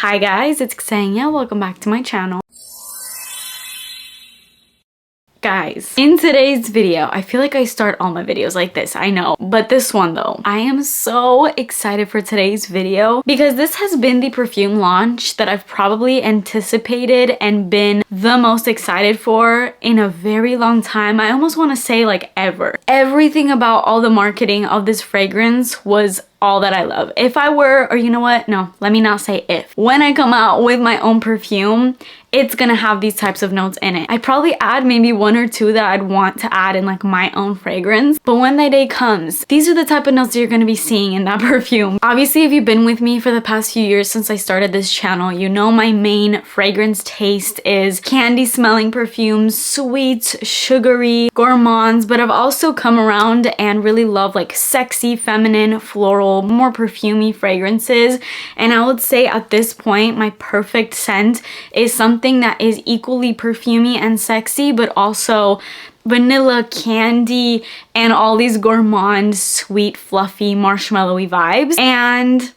Hi guys, it's Ksenia. Welcome back to my channel. Guys, in today's video, I feel like I start all my videos like this, I know. But this one though, I am so excited for today's video because this has been the perfume launch that I've probably anticipated and been the most excited for in a very long time. I almost want to say like ever. Everything about all the marketing of this fragrance was all that I love. If I were, or you know what? No, let me not say if. When I come out with my own perfume, it's gonna have these types of notes in it. I'd probably add maybe one or two that I'd want to add in like my own fragrance. But when that day comes, these are the type of notes that you're gonna be seeing in that perfume. Obviously, if you've been with me for the past few years since I started this channel, you know my main fragrance taste is candy smelling perfumes, sweet, sugary, gourmands, but I've also come around and really love like sexy, feminine, floral, more perfumey fragrances. And I would say at this point, my perfect scent is something that is equally perfumey and sexy, but also vanilla, candy, and all these gourmand, sweet, fluffy, marshmallowy vibes. And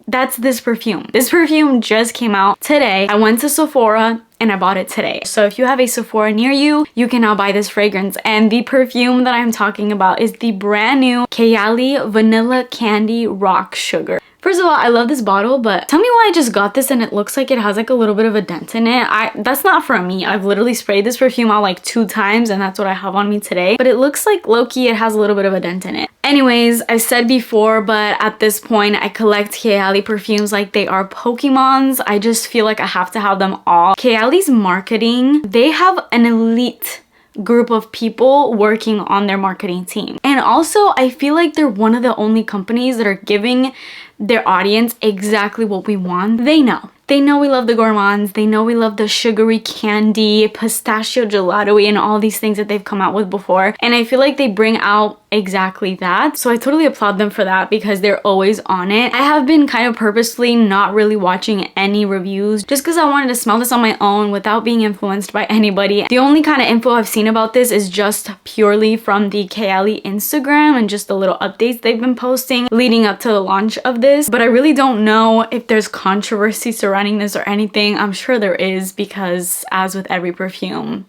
that's this perfume. This perfume just came out today. I went to Sephora and I bought it today. So if you have a Sephora near you, you can now buy this fragrance. And the perfume that I'm talking about is the brand new Kayali Vanilla Candy Rock Sugar. First of all, I love this bottle, but tell me why I just got this and it looks like it has like a little bit of a dent in it. That's not from me. I've literally sprayed this perfume out like 2 times and that's what I have on me today. But it looks like low-key it has a little bit of a dent in it. Anyways, I said before, but at this point, I collect Kayali perfumes like they are Pokemons. I just feel like I have to have them all. Kayali's marketing, they have an elite group of people working on their marketing team. And also, I feel like they're one of the only companies that are giving their audience exactly what we want. They know. They know we love the gourmands. They know we love the sugary candy, pistachio gelato-y, and all these things that they've come out with before. And I feel like they bring out exactly that. So I totally applaud them for that because they're always on it. I have been kind of purposely not really watching any reviews just because I wanted to smell this on my own without being influenced by anybody. The only kind of info I've seen about this is just purely from the Kayali Instagram and just the little updates they've been posting leading up to the launch of this. But I really don't know if there's controversy surrounding this or anything. I'm sure there is because as with every perfume,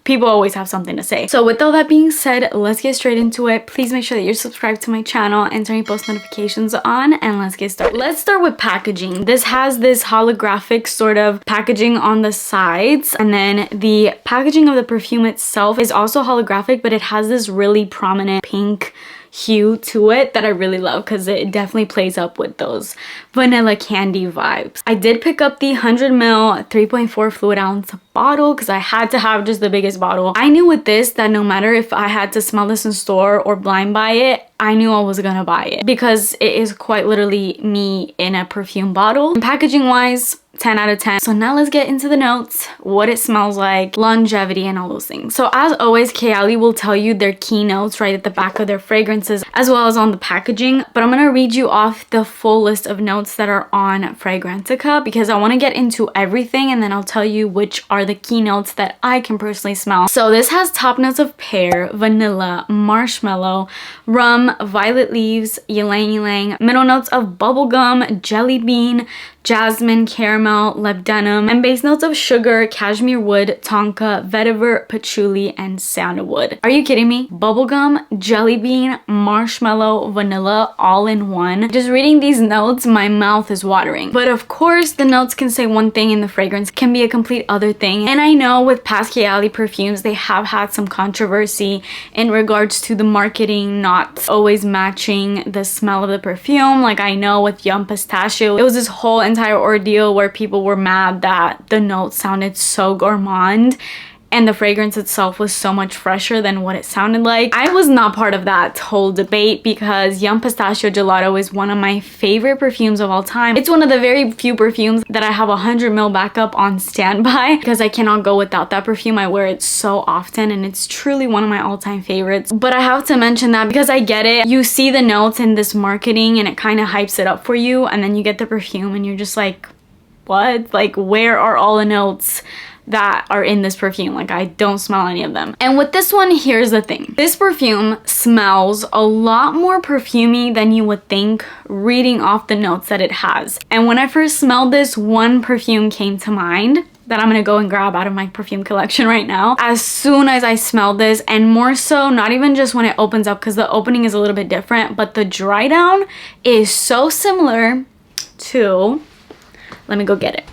people always have something to say. So with all that being said, let's get straight into it. Please make sure that you're subscribed to my channel and turn your post notifications on, and let's get started. Let's start with packaging. This has this holographic sort of packaging on the sides, and then the packaging of the perfume itself is also holographic, but it has this really prominent pink hue to it that I really love because it definitely plays up with those vanilla candy vibes. I did pick up the 100 ml 3.4 fluid ounce bottle because I had to have just the biggest bottle. I knew with this that no matter if I had to smell this in store or blind buy it, I knew I was gonna buy it because it is quite literally me in a perfume bottle. And packaging wise, 10 out of 10. So now let's get into the notes, what it smells like, longevity, and all those things. So as always, Kayali will tell you their key notes right at the back of their fragrances as well as on the packaging. But I'm gonna read you off the full list of notes that are on Fragrantica because I want to get into everything and then I'll tell you which are the key notes that I can personally smell. So this has top notes of pear, vanilla, marshmallow, rum, violet leaves, ylang ylang, middle notes of bubblegum, jelly bean, jasmine, caramel, labdanum, and base notes of sugar, cashmere wood, tonka, vetiver, patchouli, and sandalwood. Are you kidding me? Bubblegum, jelly bean, marshmallow, vanilla, all in one. Just reading these notes, my mouth is watering. But of course, the notes can say one thing and the fragrance can be a complete other thing. And I know with past Kayali perfumes, they have had some controversy in regards to the marketing not always matching the smell of the perfume. Like I know with Yum Pistachio, it was this whole entire ordeal where people were mad that the notes sounded so gourmand and the fragrance itself was so much fresher than what it sounded like. I was not part of that whole debate because Yum Pistachio Gelato is one of my favorite perfumes of all time. It's one of the very few perfumes that I have 100 ml backup on standby because I cannot go without that perfume. I wear it so often and it's truly one of my all-time favorites. But I have to mention that because I get it. You see the notes in this marketing and it kind of hypes it up for you, and then you get the perfume and you're just like, what? Like, where are all the notes that are in this perfume. Like, I don't smell any of them. And with this one, here's the thing. This perfume smells a lot more perfumey than you would think reading off the notes that it has. And when I first smelled this, one perfume came to mind that I'm gonna go and grab out of my perfume collection right now. As soon as I smelled this, and more so, not even just when it opens up, because the opening is a little bit different, but the dry down is so similar to, let me go get it,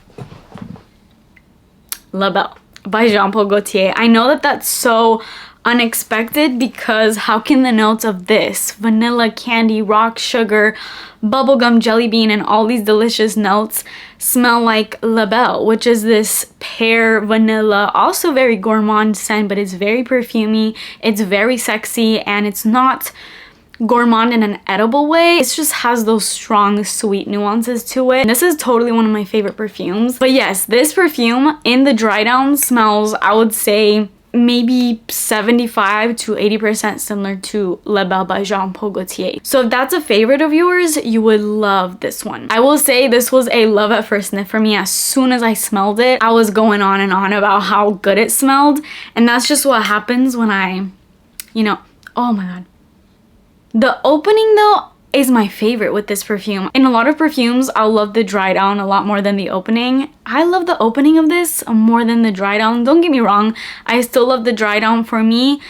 La Belle by Jean Paul Gaultier. I know that that's so unexpected, because how can the notes of this vanilla, candy, rock, sugar, bubblegum, jelly bean, and all these delicious notes smell like La Belle, which is this pear vanilla, also very gourmand scent, but it's very perfumey, it's very sexy, and it's not gourmand in an edible way. It just has those strong sweet nuances to it. This is totally one of my favorite perfumes. But yes, this perfume in the dry down smells, I would say, maybe 75 to 80% similar to La Belle by Jean Paul Gaultier. So if that's a favorite of yours, you would love this one. I will say this was a love at first sniff for me. As soon as I smelled it, I was going on and on about how good it smelled. And that's just what happens when I, you know, oh my God. The opening though is my favorite with this perfume. In a lot of perfumes, I'll love the dry down a lot more than the opening. I love the opening of this more than the dry down. Don't get me wrong, I still love the dry down. For me,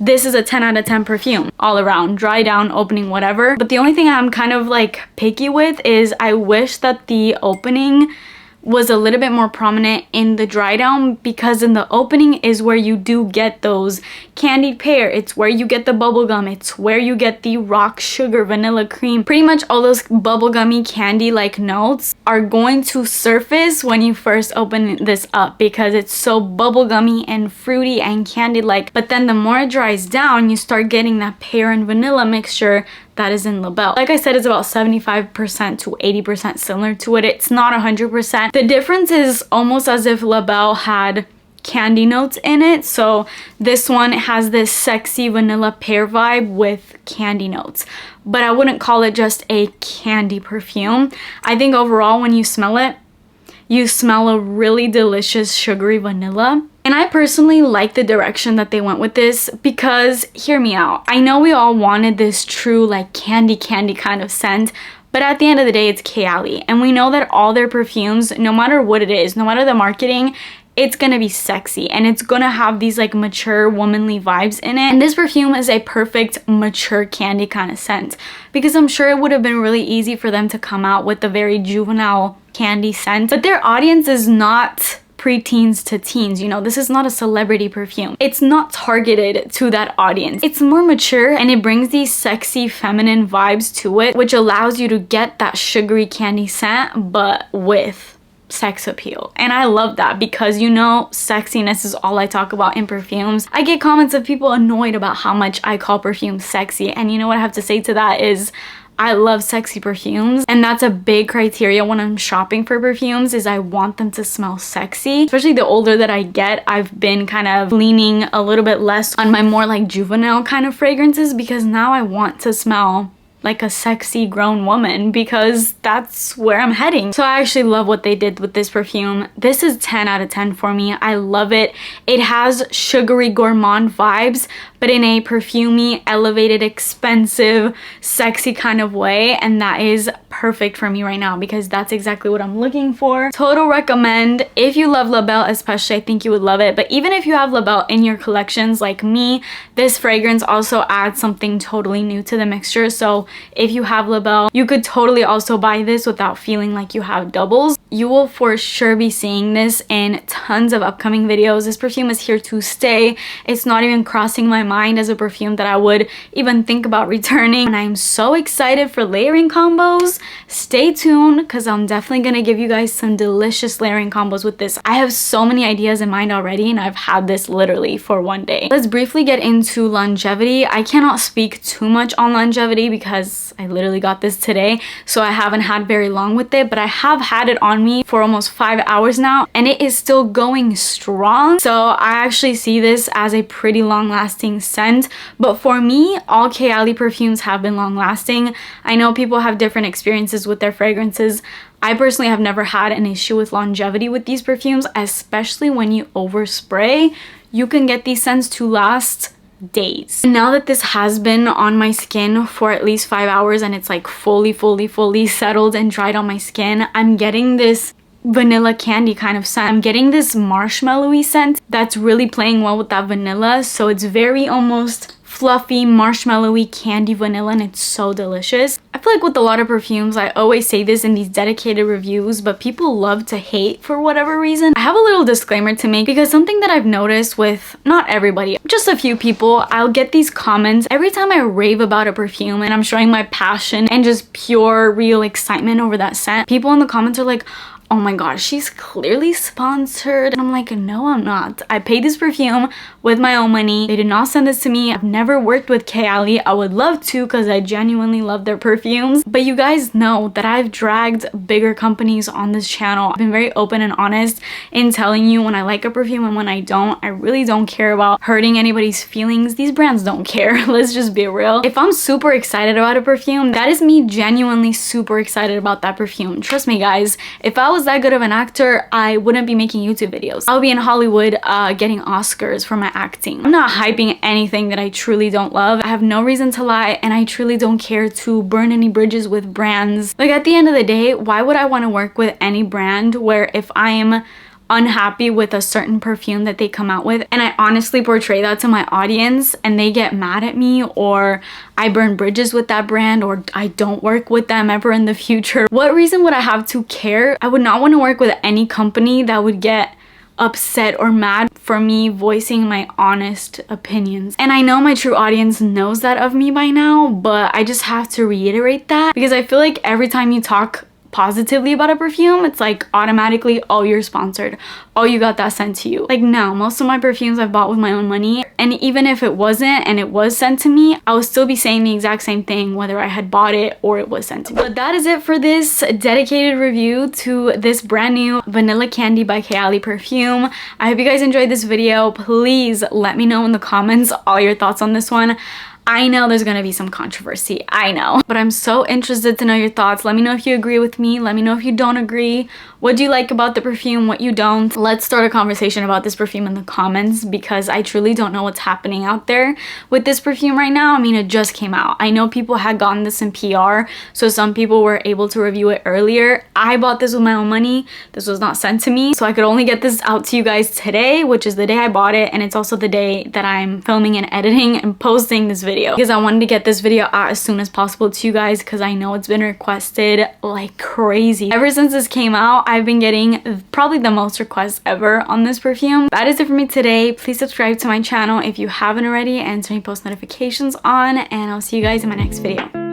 this is a 10 out of 10 perfume all around, dry down, opening, whatever. But the only thing I'm kind of like picky with is I wish that the opening was a little bit more prominent in the dry down, because in the opening is where you do get those candied pear, it's where you get the bubblegum, it's where you get the rock, sugar, vanilla, cream. Pretty much all those bubblegummy candy like notes are going to surface when you first open this up, because it's so bubblegummy and fruity and candy like. But then the more it dries down, you start getting that pear and vanilla mixture that is in La Belle. Like I said, it's about 75% to 80% similar to it. It's not 100%. The difference is almost as if La Belle had candy notes in it. So this one has this sexy vanilla pear vibe with candy notes. But I wouldn't call it just a candy perfume. I think overall when you smell it, you smell a really delicious sugary vanilla. And I personally like the direction that they went with this, because hear me out. I know we all wanted this true like candy kind of scent, but at the end of the day, it's Kayali. And we know that all their perfumes, no matter what it is, no matter the marketing, it's gonna be sexy and it's gonna have these like mature womanly vibes in it. And this perfume is a perfect mature candy kind of scent, because I'm sure it would have been really easy for them to come out with a very juvenile candy scent, but their audience is not preteens to teens. You know, this is not a celebrity perfume. It's not targeted to that audience. It's more mature, and it brings these sexy feminine vibes to it, which allows you to get that sugary candy scent but with sex appeal. And I love that, because you know, sexiness is all I talk about in perfumes. I get comments of people annoyed about how much I call perfumes sexy, and you know what I have to say to that is I love sexy perfumes, and that's a big criteria when I'm shopping for perfumes, is I want them to smell sexy. Especially the older that I get, I've been kind of leaning a little bit less on my more like juvenile kind of fragrances, because now I want to smell like a sexy grown woman, because that's where I'm heading. So I actually love what they did with this perfume. This is 10 out of 10 for me. I love it. It has sugary gourmand vibes, but in a perfumey, elevated, expensive, sexy kind of way. And that is perfect for me right now, because that's exactly what I'm looking for. Total recommend. If you love La Belle especially, I think you would love it. But even if you have La Belle in your collections like me, this fragrance also adds something totally new to the mixture. So if you have La Belle, you could totally also buy this without feeling like you have doubles. You will for sure be seeing this in tons of upcoming videos. This perfume is here to stay. It's not even crossing my mind as a perfume that I would even think about returning. And I'm so excited for layering combos. Stay tuned, because I'm definitely gonna give you guys some delicious layering combos with this. I have so many ideas in mind already, and I've had this literally for one day. Let's briefly get into longevity. I cannot speak too much on longevity because I literally got this today, so I haven't had very long with it, but I have had it on me for almost 5 hours now, and it is still going strong. So I actually see this as a pretty long lasting scent. But for me, all Kayali perfumes have been long lasting. I know people have different experiences with their fragrances. I personally have never had an issue with longevity with these perfumes, especially when you overspray. You can get these scents to last days. And now that this has been on my skin for at least 5 hours and it's like fully settled and dried on my skin, I'm getting this vanilla candy kind of scent. I'm getting this marshmallowy scent that's really playing well with that vanilla, so it's very almost fluffy, marshmallowy, candy vanilla, and it's so delicious. I feel like with a lot of perfumes, I always say this in these dedicated reviews, but people love to hate for whatever reason. I have a little disclaimer to make because something that I've noticed with not everybody, just a few people, I'll get these comments every time I rave about a perfume and I'm showing my passion and just pure real excitement over that scent. People in the comments are like, oh my gosh, she's clearly sponsored. And I'm like, no, I'm not. I paid this perfume with my own money. They did not send this to me. I've never worked with Kayali. I would love to because I genuinely love their perfumes. But you guys know that I've dragged bigger companies on this channel. I've been very open and honest in telling you when I like a perfume and when I don't. I really don't care about hurting anybody's feelings. These brands don't care. Let's just be real. If I'm super excited about a perfume, that is me genuinely super excited about that perfume. Trust me, guys. If I was that good of an actor, I wouldn't be making YouTube videos. I'll be in Hollywood getting Oscars for my acting. I'm not hyping anything that I truly don't love. I have no reason to lie, and I truly don't care to burn any bridges with brands. Like, at the end of the day, why would I want to work with any brand where if I'm unhappy with a certain perfume that they come out with and I honestly portray that to my audience and they get mad at me, or I burn bridges with that brand, or I don't work with them ever in the future, what reason would I have to care? I would not want to work with any company that would get upset or mad for me voicing my honest opinions. And I know my true audience knows that of me by now, but I just have to reiterate that because I feel like every time you talk positively about a perfume, it's like automatically, oh, you're sponsored, oh, you got that sent to you. Like, no, most of my perfumes I've bought with my own money, and even if it wasn't and it was sent to me, I would still be saying the exact same thing whether I had bought it or it was sent to me. But that is it for this dedicated review to this brand new Vanilla Candy by Kayali perfume. I hope you guys enjoyed this video. Please let me know in the comments all your thoughts on this one. I know there's gonna be some controversy, I know, but I'm so interested to know your thoughts. Let me know if you agree with me. Let me know if you don't agree. What do you like about the perfume? What you don't? Let's start a conversation about this perfume in the comments because I truly don't know what's happening out there with this perfume right now. I mean, it just came out. I know people had gotten this in PR, so some people were able to review it earlier. I bought this with my own money. This was not sent to me, so I could only get this out to you guys today, which is the day I bought it, and it's also the day that I'm filming and editing and posting this video because I wanted to get this video out as soon as possible to you guys because I know it's been requested like crazy. Ever since this came out, I've been getting probably the most requests ever on this perfume. That is it for me today. Please subscribe to my channel if you haven't already and turn your post notifications on, and I'll see you guys in my next video.